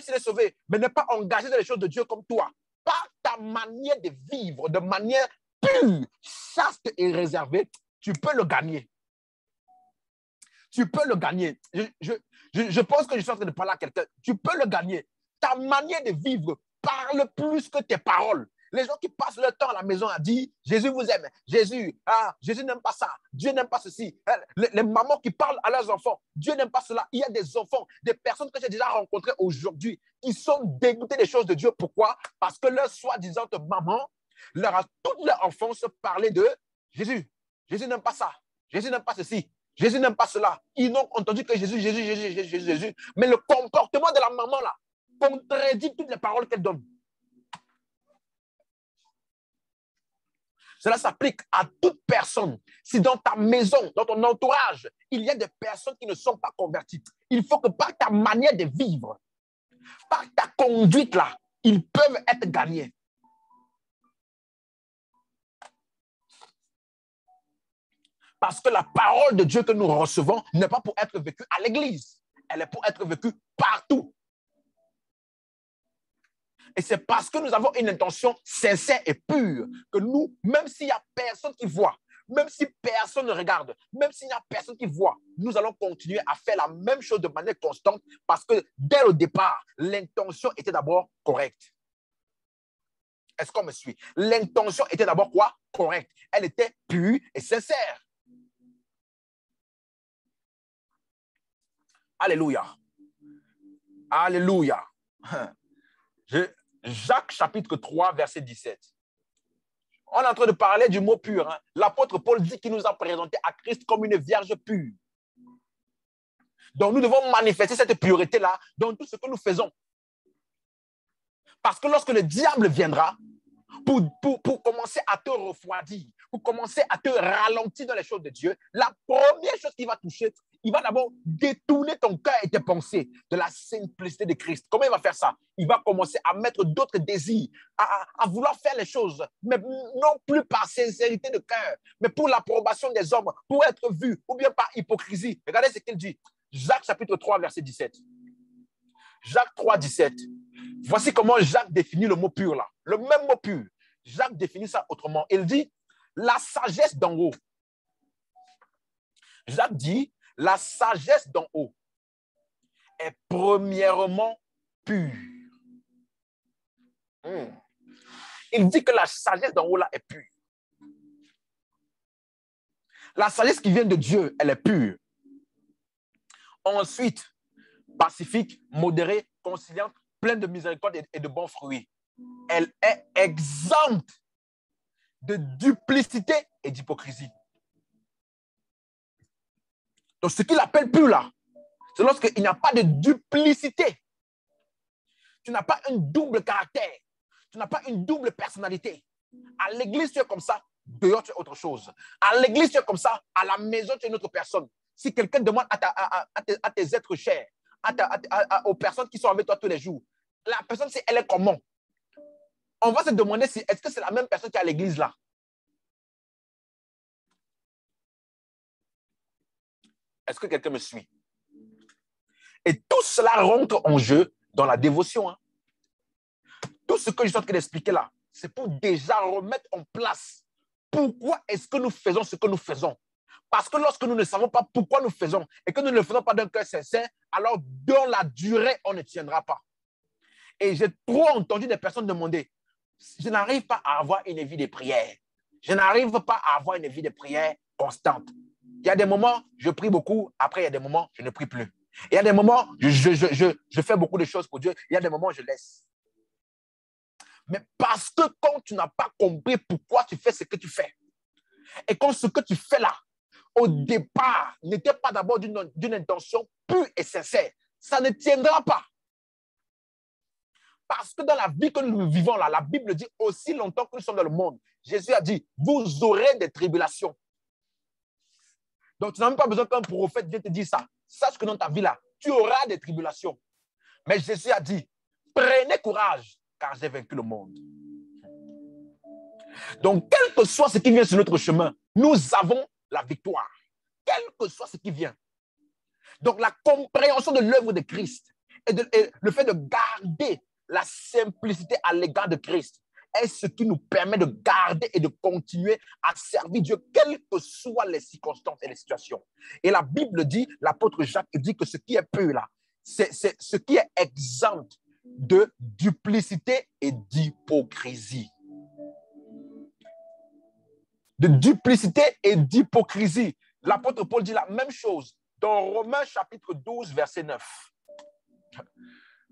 n'est pas engagé dans les choses de Dieu comme toi, par ta manière de vivre, de manière pure, chaste et réservée, tu peux le gagner. Tu peux le gagner. Je pense que je suis en train de parler à quelqu'un. Tu peux le gagner. Ta manière de vivre parle plus que tes paroles. Les gens qui passent leur temps à la maison à dire Jésus vous aime, Jésus n'aime pas ça, Dieu n'aime pas ceci. Les mamans qui parlent à leurs enfants, Dieu n'aime pas cela. Il y a des enfants, des personnes que j'ai déjà rencontrées aujourd'hui qui sont dégoûtées des choses de Dieu. Pourquoi? Parce que leur soi-disant maman leur a toute leur enfance parlé de Jésus. Jésus n'aime pas ça. Jésus n'aime pas ceci. Jésus n'aime pas cela. Ils n'ont entendu que Jésus. Mais le comportement de la maman là contredit toutes les paroles qu'elle donne. Cela s'applique à toute personne. Si dans ta maison, dans ton entourage, il y a des personnes qui ne sont pas converties, il faut que par ta manière de vivre, par ta conduite là, ils peuvent être gagnés. Parce que la parole de Dieu que nous recevons n'est pas pour être vécue à l'église. Elle est pour être vécue partout. Et c'est parce que nous avons une intention sincère et pure que nous, même s'il n'y a personne qui voit, même si personne ne regarde, même s'il n'y a personne qui voit, nous allons continuer à faire la même chose de manière constante parce que dès le départ, l'intention était d'abord correcte. Est-ce qu'on me suit? L'intention était d'abord quoi? Correcte. Elle était pure et sincère. Alléluia. Alléluia. Jacques chapitre 3, verset 17. On est en train de parler du mot pur. Hein. L'apôtre Paul dit qu'il nous a présenté à Christ comme une vierge pure. Donc nous devons manifester cette pureté-là dans tout ce que nous faisons. Parce que lorsque le diable viendra pour commencer à te refroidir, pour commencer à te ralentir dans les choses de Dieu, la première chose qu'il va toucher, il va d'abord détourner ton cœur et tes pensées de la simplicité de Christ. Comment il va faire ça? Il va commencer à mettre d'autres désirs, à vouloir faire les choses, mais non plus par sincérité de cœur, mais pour l'approbation des hommes, pour être vu, ou bien par hypocrisie. Regardez ce qu'il dit. Jacques chapitre 3, verset 17. Jacques 3, 17. Voici comment Jacques définit le mot pur là. Le même mot pur. Jacques définit ça autrement. Il dit la sagesse d'en haut. Jacques dit la sagesse d'en haut est premièrement pure. Il dit que la sagesse d'en haut là est pure. La sagesse qui vient de Dieu, elle est pure. Ensuite, pacifique, modérée, conciliante, pleine de miséricorde et de bons fruits. Elle est exempte de duplicité et d'hypocrisie. Donc, ce qu'il appelle pur là, c'est lorsqu'il n'y a pas de duplicité. Tu n'as pas un double caractère. Tu n'as pas une double personnalité. À l'église, tu es comme ça. Dehors, tu es autre chose. À l'église, tu es comme ça. À la maison, tu es une autre personne. Si quelqu'un demande à tes êtres chers, aux personnes qui sont avec toi tous les jours, la personne, si elle est comment? On va se demander si est-ce que c'est la même personne qui est à l'église là. Est-ce que quelqu'un me suit? Et tout cela rentre en jeu dans la dévotion. Hein. Tout ce que je suis en train d'expliquer là, c'est pour déjà remettre en place pourquoi est-ce que nous faisons ce que nous faisons. Parce que lorsque nous ne savons pas pourquoi nous faisons et que nous ne le faisons pas d'un cœur sincère, alors dans la durée, on ne tiendra pas. Et j'ai trop entendu des personnes demander, je n'arrive pas à avoir une vie de prière. Je n'arrive pas à avoir une vie de prière constante. Il y a des moments, je prie beaucoup. Après, il y a des moments, je ne prie plus. Il y a des moments, je fais beaucoup de choses pour Dieu. Il y a des moments, je laisse. Mais parce que quand tu n'as pas compris pourquoi tu fais ce que tu fais, et quand ce que tu fais là, au départ, n'était pas d'abord d'une intention pure et sincère, ça ne tiendra pas. Parce que dans la vie que nous vivons là, la Bible dit aussi longtemps que nous sommes dans le monde, Jésus a dit, vous aurez des tribulations. Donc, tu n'as même pas besoin qu'un prophète vienne te dire ça. Sache que dans ta vie là, tu auras des tribulations. Mais Jésus a dit, prenez courage, car j'ai vaincu le monde. Donc, quel que soit ce qui vient sur notre chemin, nous avons la victoire. Quel que soit ce qui vient. Donc, la compréhension de l'œuvre de Christ et le fait de garder la simplicité à l'égard de Christ est ce qui nous permet de garder et de continuer à servir Dieu, quelles que soient les circonstances et les situations. Et la Bible dit, l'apôtre Jacques dit que ce qui est pur là, c'est ce qui est exempt de duplicité et d'hypocrisie. De duplicité et d'hypocrisie. L'apôtre Paul dit la même chose dans Romains chapitre 12, verset 9.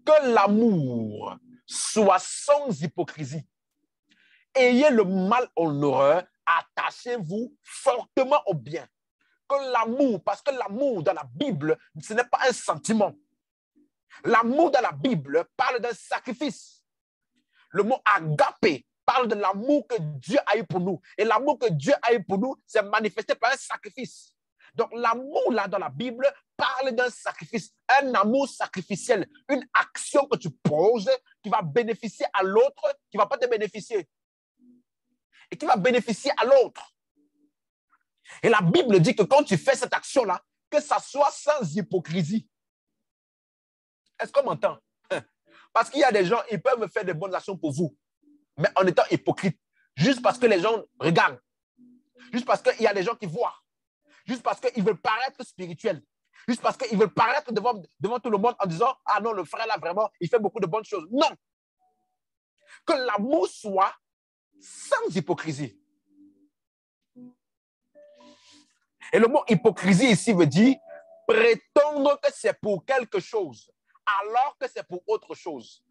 Que l'amour soit sans hypocrisie. Ayez le mal en horreur, attachez-vous fortement au bien. Que l'amour, parce que l'amour dans la Bible, ce n'est pas un sentiment. L'amour dans la Bible parle d'un sacrifice. Le mot agapé parle de l'amour que Dieu a eu pour nous. Et l'amour que Dieu a eu pour nous, c'est manifesté par un sacrifice. Donc l'amour là dans la Bible parle d'un sacrifice, un amour sacrificiel, une action que tu poses qui va bénéficier à l'autre, qui ne va pas te bénéficier. Et qui va bénéficier à l'autre. Et la Bible dit que quand tu fais cette action-là, que ça soit sans hypocrisie. Est-ce qu'on m'entend? Parce qu'il y a des gens, ils peuvent faire des bonnes actions pour vous, mais en étant hypocrite, juste parce que les gens regardent, juste parce qu'il y a des gens qui voient, juste parce qu'ils veulent paraître spirituels, juste parce qu'ils veulent paraître devant tout le monde en disant « Ah non, le frère là, vraiment, il fait beaucoup de bonnes choses. » Non. Que l'amour soit sans hypocrisie. Et le mot hypocrisie ici veut dire prétendre que c'est pour quelque chose, alors que c'est pour autre chose.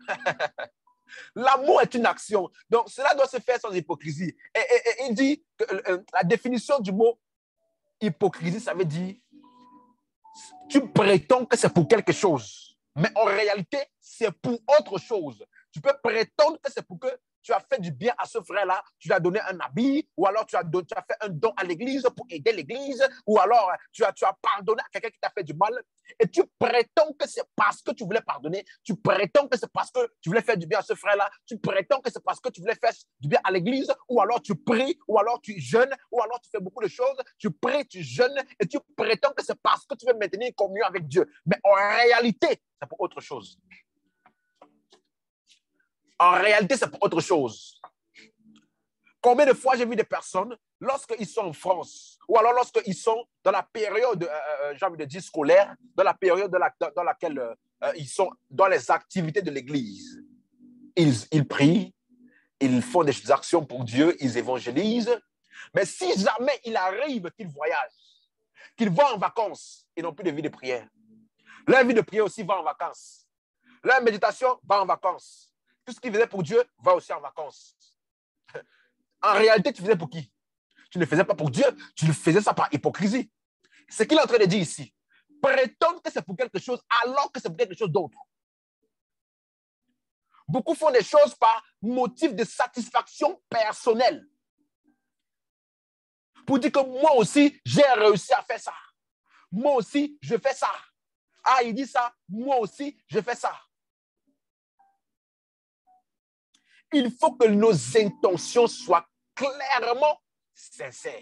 L'amour est une action. Donc, cela doit se faire sans hypocrisie. Et il dit que la définition du mot hypocrisie, ça veut dire tu prétends que c'est pour quelque chose, mais en réalité, c'est pour autre chose. Tu peux prétendre que c'est pour que tu as fait du bien à ce frère-là, tu lui as donné un habit, ou alors tu as fait un don à l'église pour aider l'église, ou alors tu as pardonné à quelqu'un qui t'a fait du mal, et tu prétends que c'est parce que tu voulais pardonner, tu prétends que c'est parce que tu voulais faire du bien à ce frère-là, tu prétends que c'est parce que tu voulais faire du bien à l'église, ou alors tu pries, ou alors tu jeûnes, ou alors tu fais beaucoup de choses, tu pries, tu jeûnes, et tu prétends que c'est parce que tu veux maintenir une communion avec Dieu. Mais en réalité, c'est pour autre chose. En réalité, c'est pour autre chose. Combien de fois j'ai vu des personnes, lorsqu'ils sont en France, ou alors lorsqu'ils sont dans la période, j'ai envie de dire scolaire, dans la période dans laquelle ils sont dans les activités de l'Église, ils prient, ils font des actions pour Dieu, ils évangélisent, mais si jamais il arrive qu'ils voyagent, qu'ils vont en vacances, ils n'ont plus de vie de prière. Leur vie de prière aussi va en vacances. Leur méditation va en vacances. Tout ce qu'ils faisaient pour Dieu va aussi en vacances. En réalité, tu faisais pour qui? Tu ne faisais pas pour Dieu, tu faisais ça par hypocrisie. Ce qu'il est en train de dire ici, prétendre que c'est pour quelque chose alors que c'est pour quelque chose d'autre. Beaucoup font des choses par motif de satisfaction personnelle. Pour dire que moi aussi, j'ai réussi à faire ça. Moi aussi, je fais ça. Ah, il dit ça, moi aussi, je fais ça. Il faut que nos intentions soient clairement sincères.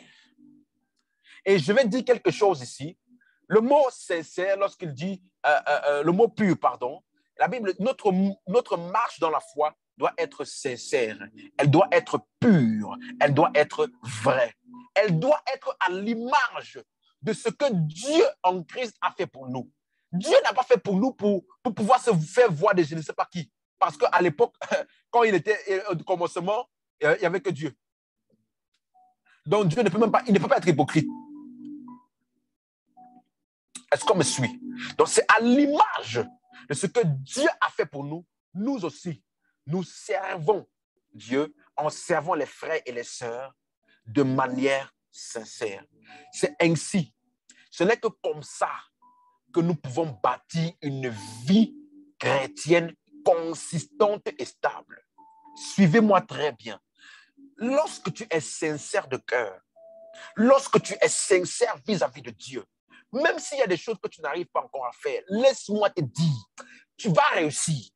Et je vais dire quelque chose ici. Le mot sincère, lorsqu'il dit, le mot pur, pardon, la Bible, notre marche dans la foi doit être sincère. Elle doit être pure. Elle doit être vraie. Elle doit être à l'image de ce que Dieu en Christ a fait pour nous. Dieu n'a pas fait pour nous pour pouvoir se faire voir de je ne sais pas qui. Parce qu'à l'époque, quand il était au commencement, il n'y avait que Dieu. Donc Dieu ne peut même pas, il ne peut pas être hypocrite. Est-ce qu'on me suit? Donc c'est à l'image de ce que Dieu a fait pour nous, nous aussi, nous servons Dieu en servant les frères et les sœurs de manière sincère. C'est ainsi, ce n'est que comme ça que nous pouvons bâtir une vie chrétienne consistante et stable. Suivez-moi très bien. Lorsque tu es sincère de cœur, lorsque tu es sincère vis-à-vis de Dieu, même s'il y a des choses que tu n'arrives pas encore à faire, laisse-moi te dire, tu vas réussir.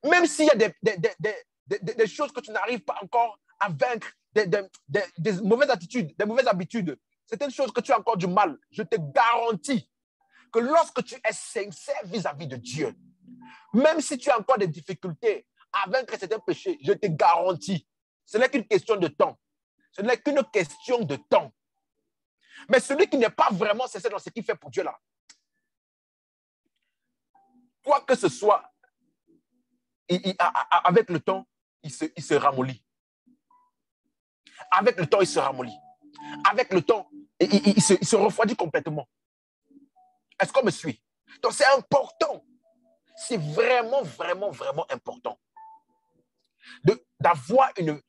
Même s'il y a des choses que tu n'arrives pas encore à vaincre, des mauvaises attitudes, des mauvaises habitudes, certaines choses que tu as encore du mal, je te garantis que lorsque tu es sincère vis-à-vis de Dieu, même si tu as encore des difficultés à vaincre certains péchés, je te garantis, ce n'est qu'une question de temps. Ce n'est qu'une question de temps. Mais celui qui n'est pas vraiment sincère dans ce qu'il fait pour Dieu là, quoi que ce soit, avec le temps, il se ramollit. Avec le temps, il se ramollit. Avec le temps, il se refroidit complètement. Est-ce qu'on me suit? Donc c'est important. C'est vraiment, vraiment, vraiment important d'avoir une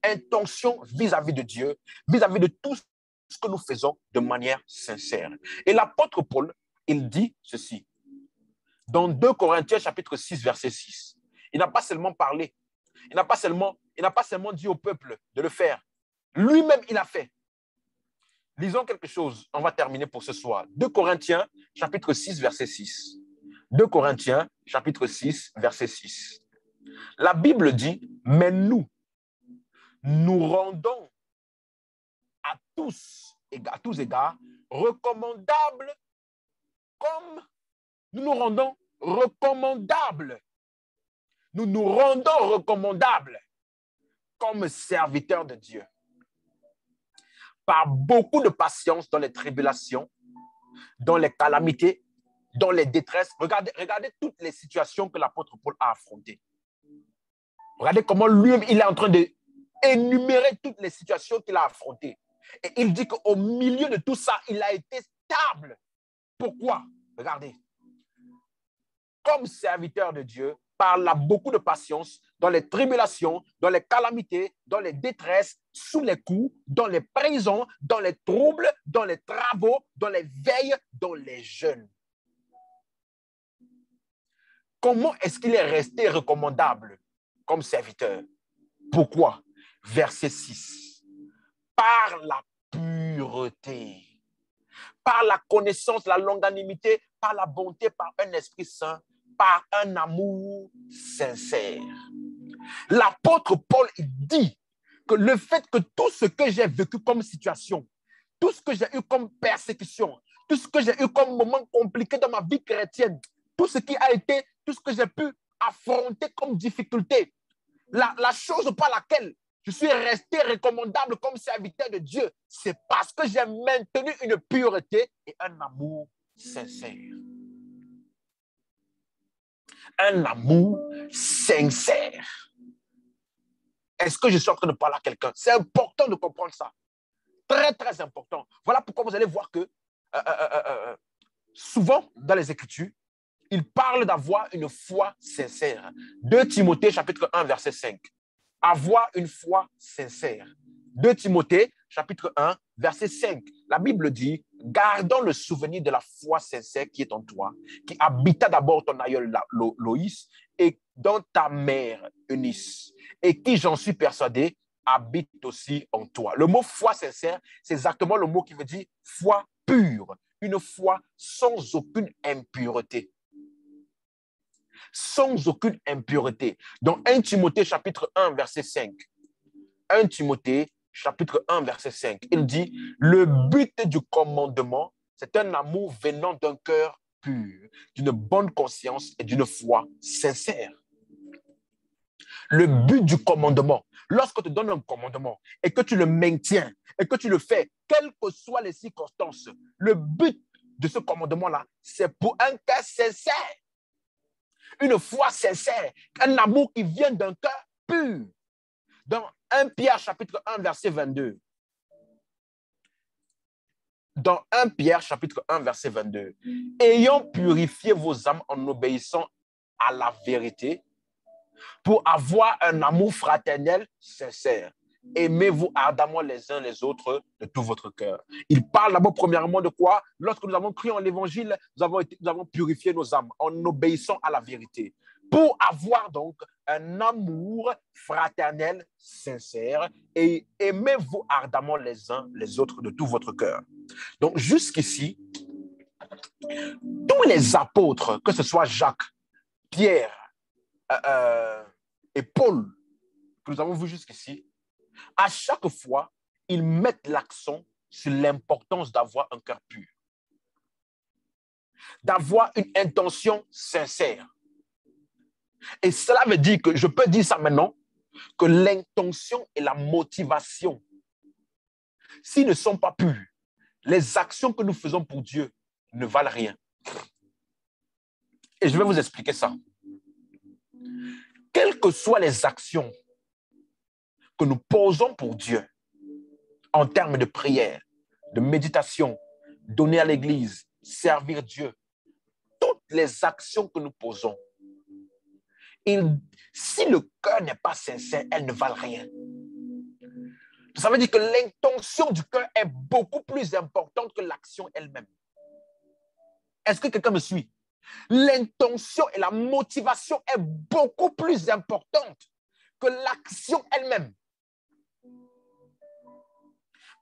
intention vis-à-vis de Dieu, vis-à-vis de tout ce que nous faisons de manière sincère. Et l'apôtre Paul, il dit ceci. Dans 2 Corinthiens chapitre 6, verset 6, il n'a pas seulement parlé, il n'a pas seulement dit au peuple de le faire. Lui-même, il a fait. Lisons quelque chose, on va terminer pour ce soir. 2 Corinthiens chapitre 6, verset 6. 2 Corinthiens chapitre 6, verset 6. La Bible dit, mais nous rendons à tous égards recommandables comme nous nous rendons recommandables. Nous nous rendons recommandables comme serviteurs de Dieu. Par beaucoup de patience dans les tribulations, dans les calamités, dans les détresses. Regardez toutes les situations que l'apôtre Paul a affrontées. Regardez comment lui-même, il est en train d'énumérer toutes les situations qu'il a affrontées. Et il dit qu'au milieu de tout ça, il a été stable. Pourquoi? Regardez. Comme serviteur de Dieu, par la beaucoup de patience, dans les tribulations, dans les calamités, dans les détresses, sous les coups, dans les prisons, dans les troubles, dans les travaux, dans les veilles, dans les jeûnes. Comment est-ce qu'il est resté recommandable comme serviteur? Pourquoi? Verset 6. Par la pureté, par la connaissance, la longanimité, par la bonté, par un esprit saint, par un amour sincère. L'apôtre Paul dit que le fait que tout ce que j'ai vécu comme situation, tout ce que j'ai eu comme persécution, tout ce que j'ai eu comme moment compliqué dans ma vie chrétienne, tout ce qui a été, tout ce que j'ai pu affronter comme difficulté, la chose par laquelle je suis resté recommandable comme serviteur de Dieu, c'est parce que j'ai maintenu une pureté et un amour sincère. Un amour sincère. Est-ce que je suis en train de parler à quelqu'un? C'est important de comprendre ça. Très, très important. Voilà pourquoi vous allez voir que souvent dans les Écritures, il parle d'avoir une foi sincère. 2 Timothée chapitre 1 verset 5. Avoir une foi sincère. 2 Timothée chapitre 1 verset 5. La Bible dit, gardons le souvenir de la foi sincère qui est en toi, qui habita d'abord ton aïeul Loïs et dans ta mère Eunice, et qui, j'en suis persuadé, habite aussi en toi. Le mot foi sincère, c'est exactement le mot qui veut dire foi pure, une foi sans aucune impureté. Sans aucune impureté. Dans 1 Timothée chapitre 1 verset 5, 1 Timothée chapitre 1 verset 5, il dit, le but du commandement, c'est un amour venant d'un cœur pur, d'une bonne conscience et d'une foi sincère. Le but du commandement, lorsque tu donnes un commandement et que tu le maintiens et que tu le fais, quelles que soient les circonstances, le but de ce commandement-là, c'est pour un cœur sincère. Une foi sincère, un amour qui vient d'un cœur pur. Dans 1 Pierre chapitre 1 verset 22. Dans 1 Pierre chapitre 1 verset 22. Ayant purifié vos âmes en obéissant à la vérité, pour avoir un amour fraternel sincère. Aimez-vous ardemment les uns les autres de tout votre cœur. Il parle d'abord premièrement de quoi? Lorsque nous avons cru en l'évangile, nous avons purifié nos âmes en obéissant à la vérité. Pour avoir donc un amour fraternel sincère et aimez-vous ardemment les uns les autres de tout votre cœur. Donc jusqu'ici, tous les apôtres, que ce soit Jacques, Pierre, et Paul, que nous avons vu jusqu'ici, à chaque fois, ils mettent l'accent sur l'importance d'avoir un cœur pur, d'avoir une intention sincère. Et cela veut dire que, je peux dire ça maintenant, que l'intention et la motivation, s'ils ne sont pas purs, les actions que nous faisons pour Dieu ne valent rien. Et je vais vous expliquer ça. Quelles que soient les actions que nous posons pour Dieu, en termes de prière, de méditation, donner à l'Église, servir Dieu, toutes les actions que nous posons, si le cœur n'est pas sincère, elles ne valent rien. Ça veut dire que l'intention du cœur est beaucoup plus importante que l'action elle-même. Est-ce que quelqu'un me suit? L'intention et la motivation est beaucoup plus importante que l'action elle-même.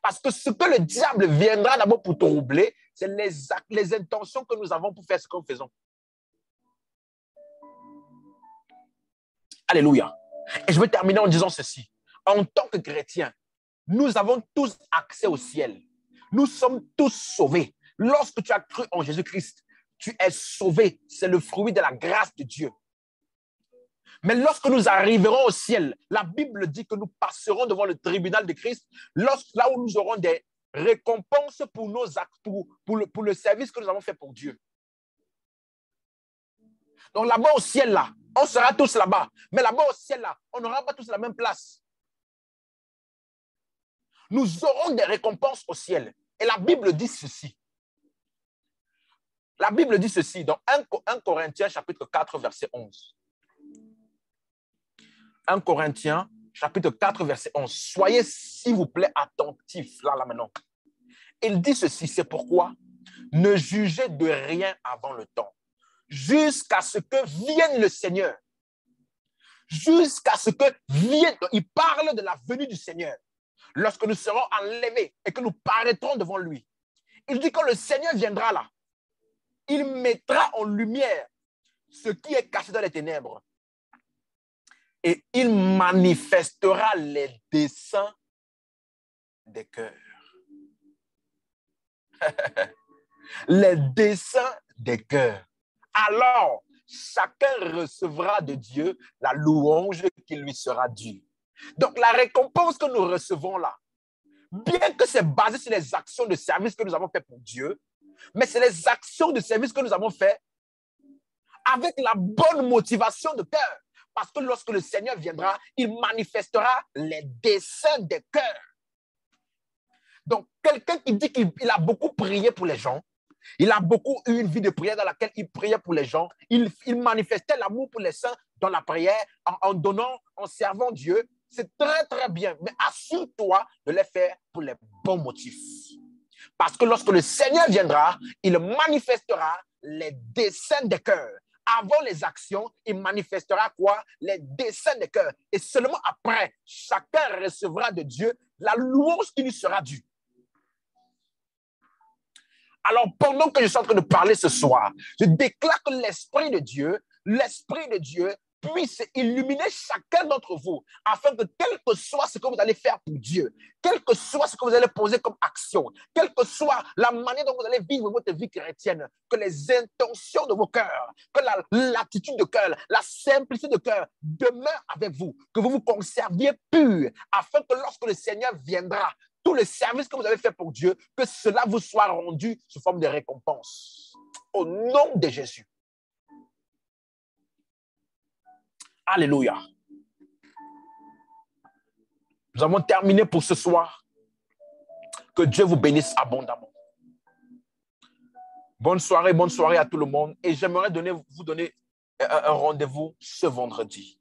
Parce que ce que le diable viendra d'abord pour troubler, c'est les intentions que nous avons pour faire ce que nous faisons. Alléluia. Et je vais terminer en disant ceci. En tant que chrétiens, nous avons tous accès au ciel. Nous sommes tous sauvés. Lorsque tu as cru en Jésus-Christ, tu es sauvé. C'est le fruit de la grâce de Dieu. Mais lorsque nous arriverons au ciel, la Bible dit que nous passerons devant le tribunal de Christ, là où nous aurons des récompenses pour nos actes, pour le service que nous avons fait pour Dieu. Donc là-bas au ciel, là, on sera tous là-bas. Mais là-bas au ciel, là, on n'aura pas tous la même place. Nous aurons des récompenses au ciel. Et la Bible dit ceci. La Bible dit ceci dans 1 Corinthiens chapitre 4, verset 11. 1 Corinthiens chapitre 4, verset 11. Soyez, s'il vous plaît, attentifs, là maintenant. Il dit ceci, c'est pourquoi ne jugez de rien avant le temps, jusqu'à ce que vienne le Seigneur. Jusqu'à ce que vienne, il parle de la venue du Seigneur. Lorsque nous serons enlevés et que nous paraîtrons devant lui. Il dit que le Seigneur viendra là. Il mettra en lumière ce qui est caché dans les ténèbres. Et il manifestera les desseins des cœurs. Les desseins des cœurs. Alors, chacun recevra de Dieu la louange qui lui sera due. Donc, la récompense que nous recevons là, bien que c'est basé sur les actions de service que nous avons fait pour Dieu, mais c'est les actions de service que nous avons fait avec la bonne motivation de cœur. Parce que lorsque le Seigneur viendra, il manifestera les desseins des cœurs. Donc, quelqu'un qui dit qu'il a beaucoup prié pour les gens, il a beaucoup eu une vie de prière dans laquelle il priait pour les gens, il manifestait l'amour pour les saints dans la prière, en donnant, en servant Dieu. C'est très, très bien. Mais assure-toi de les faire pour les bons motifs. Parce que lorsque le Seigneur viendra, il manifestera les desseins des cœurs. Avant les actions, il manifestera quoi? Les desseins des cœurs. Et seulement après, chacun recevra de Dieu la louange qui lui sera due. Alors, pendant que je suis en train de parler ce soir, je déclare que l'Esprit de Dieu puisse illuminer chacun d'entre vous, afin que quel que soit ce que vous allez faire pour Dieu, quel que soit ce que vous allez poser comme action, quelle que soit la manière dont vous allez vivre votre vie chrétienne, que les intentions de vos cœurs, que l'attitude de cœur, la simplicité de cœur demeure avec vous, que vous vous conserviez pur, afin que lorsque le Seigneur viendra, tout le service que vous avez fait pour Dieu, que cela vous soit rendu sous forme de récompense. Au nom de Jésus. Alléluia. Nous avons terminé pour ce soir. Que Dieu vous bénisse abondamment. Bonne soirée à tout le monde. Et j'aimerais vous donner un rendez-vous ce vendredi.